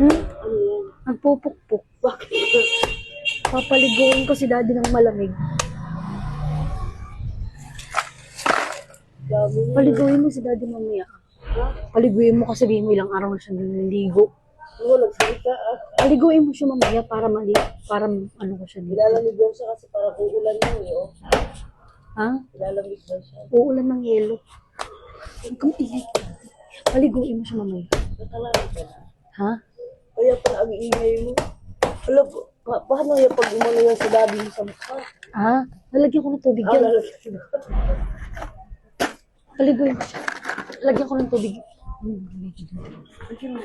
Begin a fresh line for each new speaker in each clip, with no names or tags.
Ano yan?
Nagpupukpuk.
Bakit?
Papaliguin ko si daddy ng malamig.
Dami.
Paliguin mo si daddy mamaya.
Ha?
Paliguin mo kasi mo ilang araw na siya nililigo.
Oo, nagsalita ah.
Paliguin mo siya mamaya para para ano ko siya dito.
Nilalamig daw siya kasi parang uulan na eh. Oh.
Ha?
Nilalamig daw siya.
Uulan ng yelo. Huwag kang ingay. Paliguin mo siya mamaya.
Nakalamig ka na.
Ha?
Kaya pala ang iingay mo. Alam, paano yung pag umano yan sa dabi mo sa mukha?
Ha? Lalagyan ko ng tubig
Ah,
yan.
lalagyan mo.
Paliguin mo siya. Lalagyan ko ng tubig.
Lagyan mo.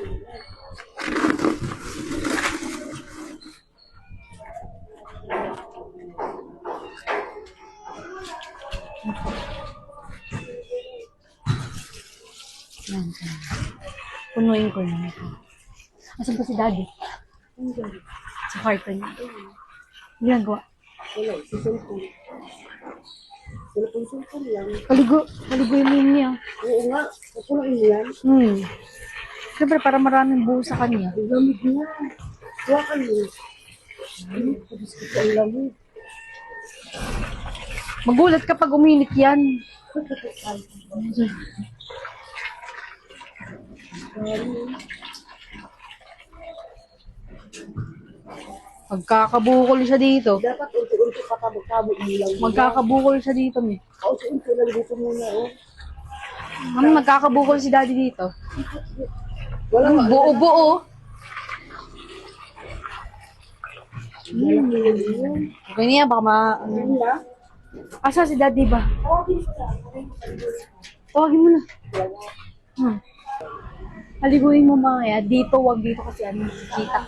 Yan. Punuin ko na. Asan ba si daddy? Sa kwarto niya. Ginagawa.
Wala, si cellphone. Cellphone lang.
Paliguin mo yun niya.
Oo nga, kapulain mo yan.
Siyempre, para maraming buo sa kanya.
Ang lamig niya. Huwakan mo. Tapos kasi ang lamig.
Magulat kapag uminit yan. Magkakabukol siya dito.
Dapat unti-unti pakabog-kabog mo lang.
Magkakabukol siya dito, mi.
Unti-unti lang dito muna, oh.
Mami, magkakabukol si daddy dito.
Wala ka.
Buo-buo.
Yun.
Okay niya, baka
Yun na.
Asa si daddy ba? Tawagin mo na. Paliguin mo mamaya. Dito, wag dito kasi ano, kita.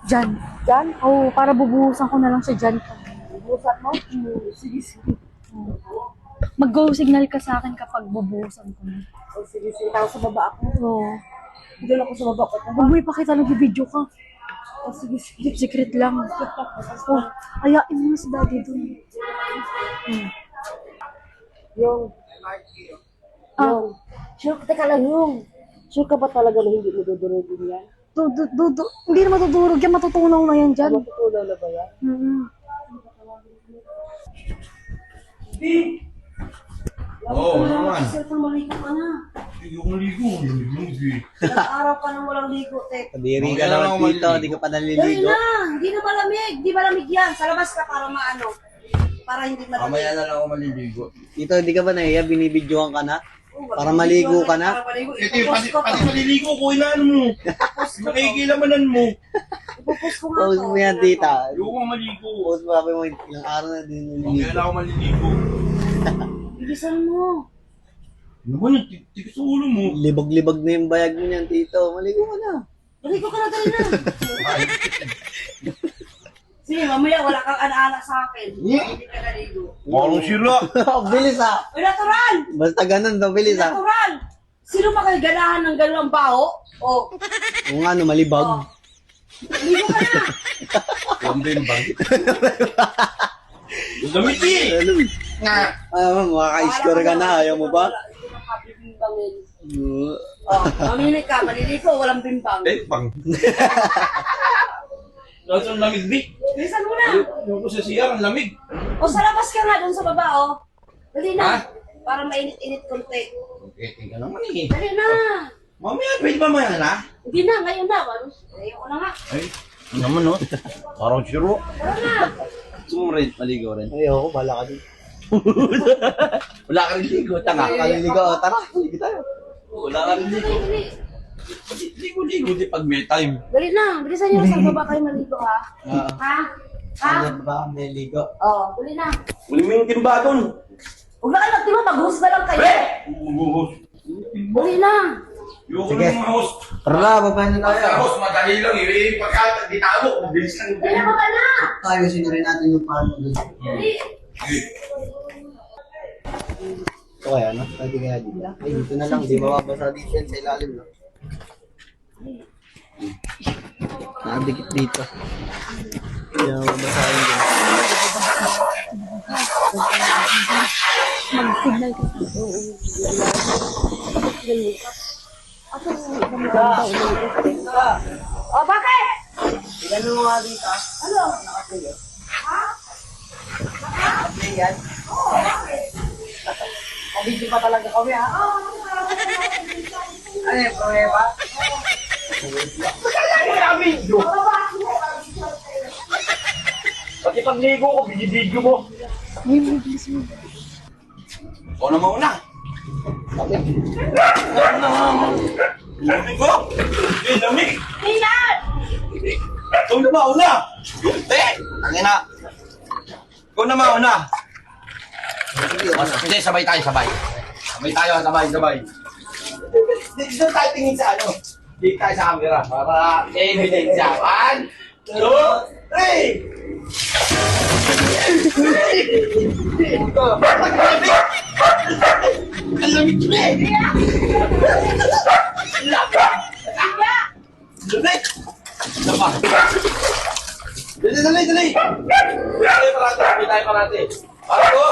Diyan.
Diyan?
Oo, para bubuhusan ko na lang siya dyan.
Bubusan mo? Sige, sige.
Mag-go signal ka sa akin kapag bubuhusan ko na.
Oh, sige, sige. Tapos sa baba ako.
Oo.
Doon ako sa baba ko.
Huwag mo ipakita nag-video ka.
Oh, sige, sige.
Secret lang. Oh, ayain mo na si daddy dun.
Yung. Yung. Sure, teka lang yung. Sure ka ba talaga na hindi mo dudurugin yan?
Hindi na matutulog yan, matutunaw na yan dyan.
Matutunaw na ba yan?
Oo, naman.
Cellphone, maligo ka na.
Hindi ako maligo. Lamig-lamig eh.
Ilang araw ka nang walang ligo, Tek.
Kadiri ka
Mamaya lang
naman
ako
dito,
maliligo.
hindi ka pa
Dali
naliligo.
na! Hindi na malamig. Di malamig yan. Sa labas ka para maano. Para hindi malamig.
Mamaya na lang ako maliligo.
Dito, hindi ka ba nahiya? Binibidyohan ka na?
Oh,
Para maligo ka na?
Para maligo.
Ito
Ipopost ko
pati
to.
maliligo ko, inaan mo. Nakikilamanan mo.
Ipopost ko nga
Post
to.
mo yan, tita.
Ayoko nga maligo.
Post mo, sabi mo, ilang araw na din
Mamaya
naliligo.
na ako maliligo.
Bilisan mo.
Ano ba yun? Tigas sa ulo mo.
Libag-libag na yung bayag mo niyan, tito. Maligo ka na.
Maligo ka na, dali na. Sige, mamaya wala kang ana-ana sa akin. Hindi ka naligo.
Parang sira.
Bilis ah.
Uy, natural!
Basta ganun daw, bilis ah.
Natural! Sino makaganahan ng gano'ng baho? Oh,
Kung ano, malibag.
maligo ka na.
Lambing bag. Lamig eh. Nga.
Makaka-score ka na, ayaw mo ba?
Wala, hindi makabibimbangin. Oh, mamili ka, maliligo, walang bimbang.
Eh, bang. Tapos ang lamig, Vic.
Bilisan mo na.
Yung ko sa CR, ang lamig.
O, sa labas ka nga, dun sa baba, oh. Dali na.
Ha?
Para mainit-init konti.
Okay, tingnan naman eh.
Dali na.
Mamaya, pwede ba mamaya na?
Hindi na, ngayon na. Ayoko na nga.
Ay, ano naman no? Parang siro.
Tara na.
Gusto mo rin, maligo rin.
Ayoko, bala ka din.
Wala ka rin ligo, tanga.
Kaliligo, tara, ligo tayo.
Wala ka rin ligo.
Dali.
Ligo, di pag may time.
Dali na. Bilisan niyo sa baba kayo maligo, ha? Ha? Ha?
Ano ba, naliligo?
Oh, dali na.
Uli mo yung timba doon.
Huwag na kayo magtima, mag-host na lang kayo.
Bubuhos.
Dali na.
Yung
Sige.
mga host.
Tara na, babahan na tayo.
Host, madali lang eh. Pagka di tao, mabilis lang.
Dali na, baka na.
Tayo, sinurin natin yung farm doon.
Dali.
Ito kaya, no? Pwede kaya dito. Ay, dito na lang, di mababasa dito yan sa ilalim, no? Nakadikit dito. Hindi na mabasahin dyan.
Mag-signal ka.
Oh, bakit?
Tignan mo nga dito.
Ano?
Nakatuyo. Okay, yan. Kabidyo pa talaga kami, ha? Ano yung problema?
Pati pagligo ko, binibidyo mo. Ikaw na mauna. Lamig ko. Lamig.
Tingnan!
Ikaw na mauna. Ang ina. Ikaw na mauna. Hindi, sabay tayo, sabay. Sabay. Dito tayo tingin sa ano. Dito tayo sa camera. Para evidence siya. 1, 2, 3. Ang lamig ko eh. Lamig. Lapa. Dali. Dali tayo parate. Ako.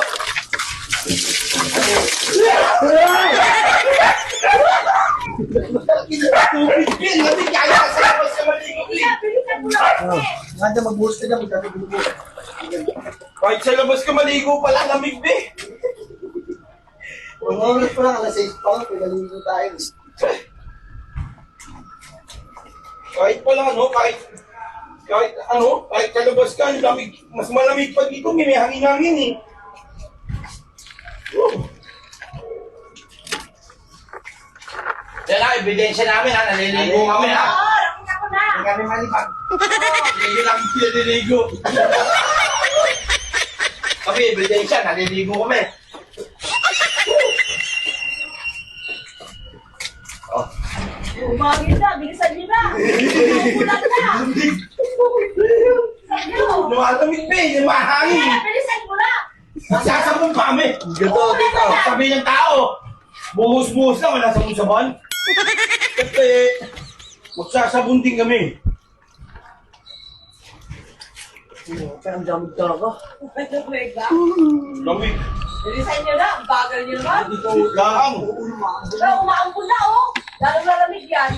Tubig din. Lamig kaya sa labas ka maligo.
Nga magbuhos ka dyan, magkatububo.
Kahit sa labas ka maligo pala, lamig din.
Ang oras pa lang, alas 6 pa lang, pinaligo tayo.
Kahit pala kahit kalabas ka, ang lamig, mas malamig pa dito, may hangin-hangin eh. Yan na, ebidensya namin ha, naliligo kami ha.
Nakita ko na!
Hindi kami malipag.
Hindi lang naliligo. Kami, ebidensya, naliligo kami.
Umangin na, bilisan niyo na! Umulan na!
Lumalamig pa eh, lumahangin.
Bilisan mo na!
Magsasabong kami.
Gato, dito.
Sabi ng tao, buhos-buhos na, wala sabon-sabon. Kasi, magsasabon din kami.
Pero ang dami talaga.
Lamig.
Bilisan niyo na, ang bagal niyo naman.
Dito lang.
Umaambon na oh! Lalong lalamig yan.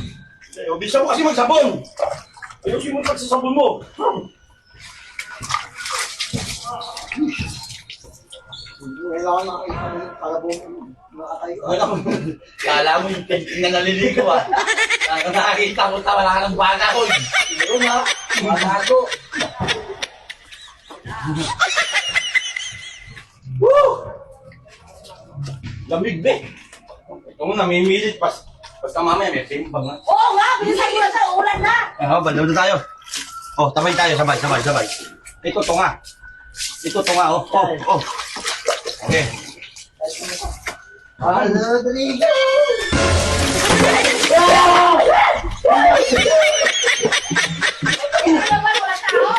Bisa mo kasi magsabon. Ayusin mo pagsasabon mo.
Kailangan nakakita para makatayo.
Kala mo yung na naliligo ah. Nakakita mo ta, wala ka ng baga ko.
Ito na, magago.
Woo! Lamig be. Ito mo namimilit basta mamaya may timbang ha.
Oo nga, bilisan niyo na sa ulan na!
Balaw na tayo. Oh, tabay tayo, sabay. Ito to nga, oh. Okay.
Ano, dali.
Ano naman, wala tao?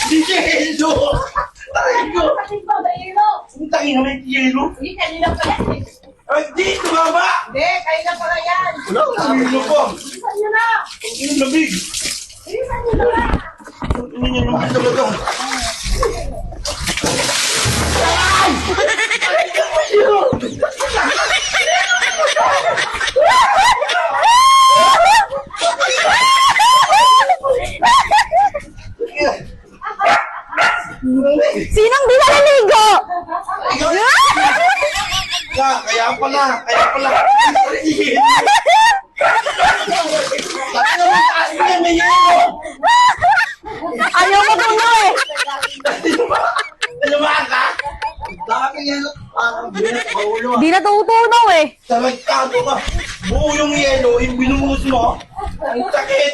DJ Enzo! Taray ko!
Kapatid mo, ba ilo?
Ang tayo na may yelo.
Hindi, kanina pa yan eh.
Ay, di! Tumama!
Hindi, kanina pa na yan.
Wala ang yelo ko.
Bilisan niyo na!
Ang lamig.
Bilisan niyo na!
Ang yelo naman talaga.
Sinong di naliligo?
Kaya pala. Sabi naman taas mo yan, may yelo.
Ayaw mo tuno eh.
Lumaan ka?
Dami yan. Parang binat, maulo.
Di natutunaw eh.
Talagkado ka. Buo yung yelo, yung binungus mo. Ang sakit.